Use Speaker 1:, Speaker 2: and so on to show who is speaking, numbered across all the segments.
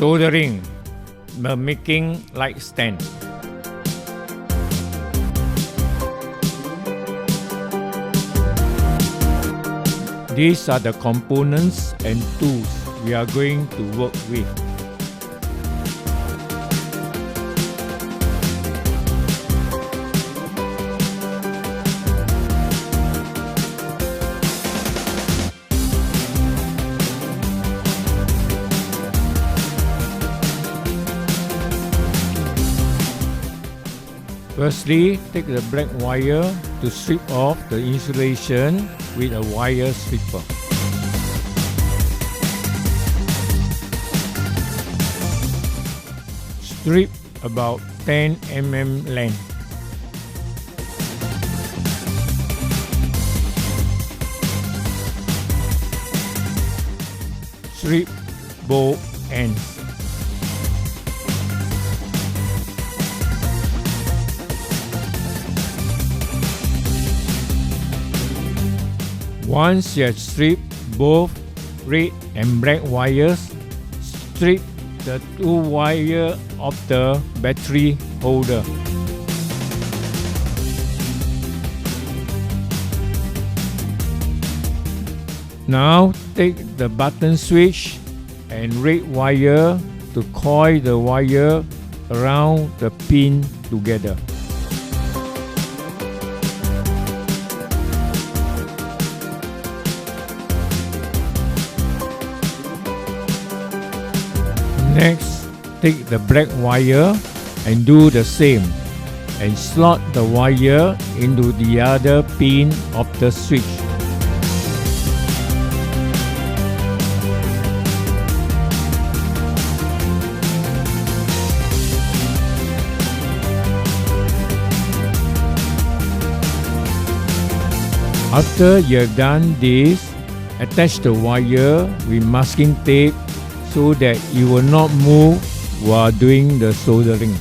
Speaker 1: Soldering, the making light stand. These are the components and tools we are going to work with. Firstly, take the black wire to strip off the insulation with a wire stripper. Strip about 10 mm length. Strip both ends. Once you have stripped both red and black wires, strip the two wires of the battery holder. Now take the button switch and red wire to coil the wire around the pin together. Next, take the black wire and do the same and slot the wire into the other pin of the switch. After you have done this, attach the wire with masking tape so that it will not move while doing the soldering.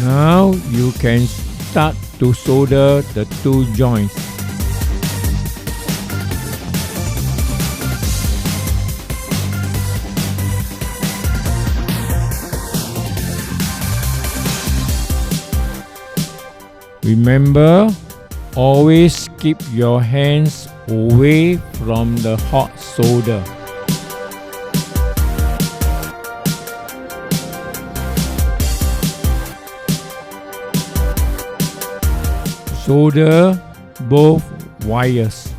Speaker 1: Now you can start to solder the two joints. Remember, always keep your hands away from the hot solder. Solder both wires.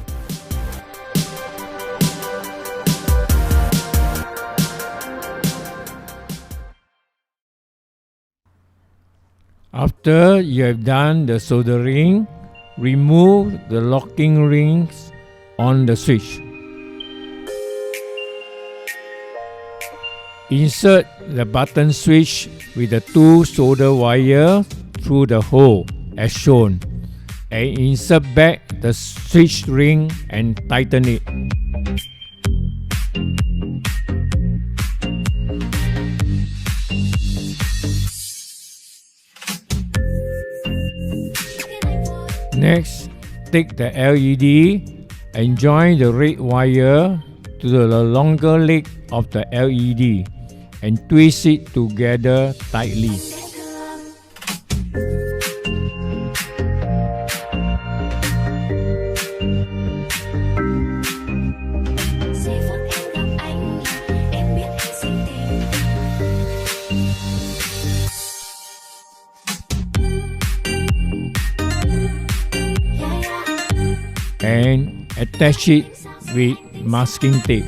Speaker 1: After you have done the soldering, remove the locking rings on the switch. Insert the button switch with the two solder wires through the hole as shown, and insert back the switch ring and tighten it. Next, take the LED and join the red wire to the longer leg of the LED and twist it together tightly. And attach it with masking tape.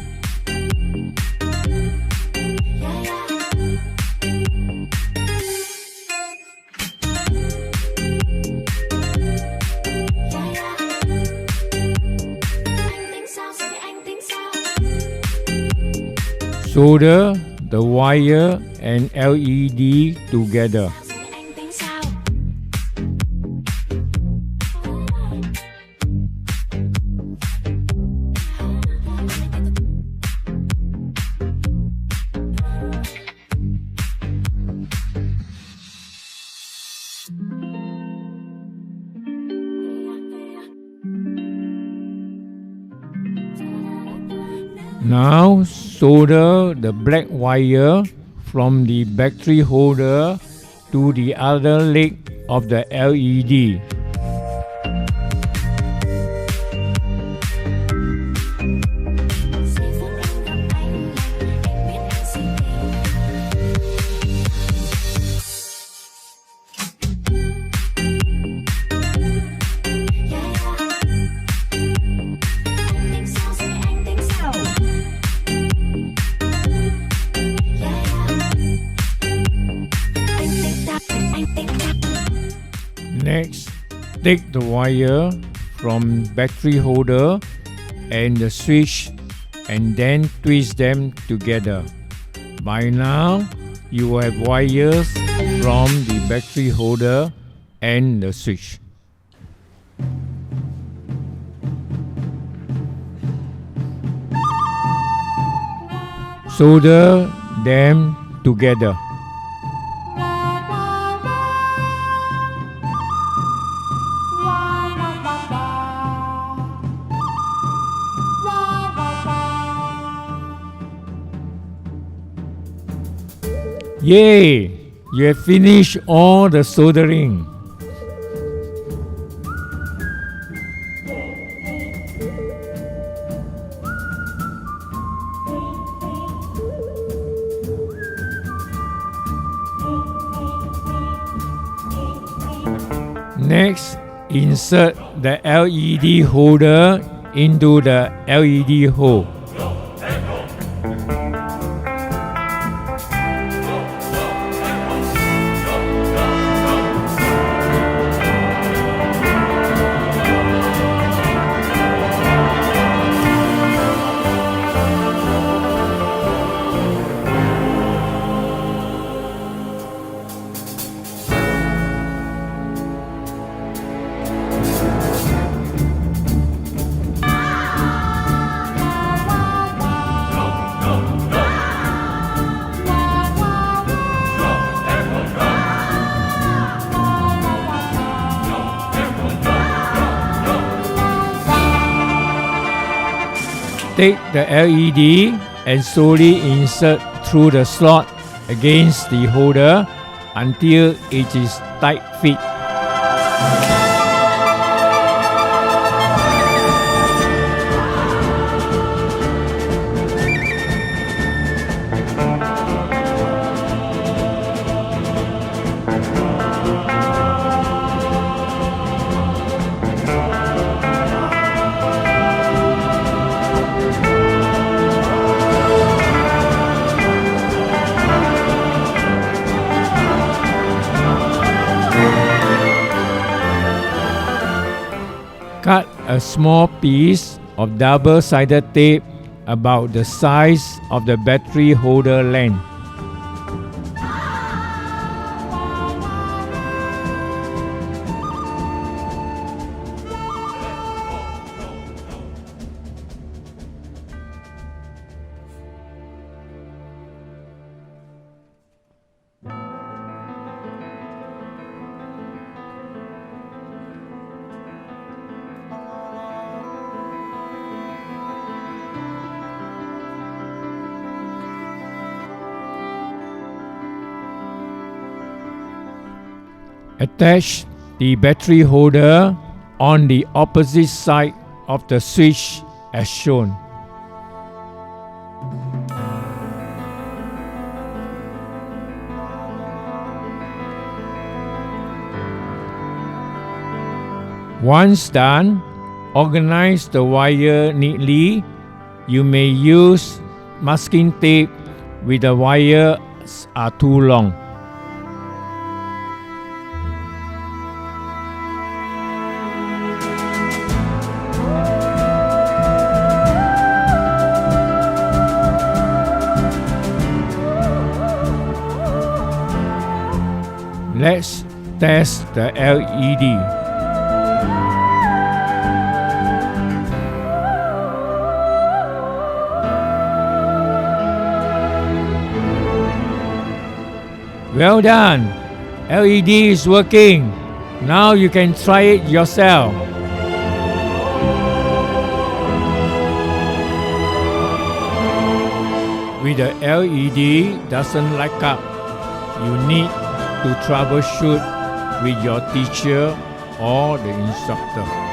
Speaker 1: Solder the wire and LED together. Now solder the black wire from the battery holder to the other leg of the LED. Next, take the wire from battery holder and the switch and then twist them together. By now, you have wires from the battery holder and the switch. Solder them together. Yay! You have finished all the soldering. Next, insert the LED holder into the LED hole. Take the LED and slowly insert through the slot against the holder until it is tight fit. Cut a small piece of double-sided tape about the size of the battery holder length. Attach the battery holder on the opposite side of the switch as shown. Once done, organize the wire neatly. You may use masking tape if the wires are too long. Let's test the LED. Well done! LED is working. Now you can try it yourself. With the LED doesn't light up, you need to troubleshoot with your teacher or the instructor.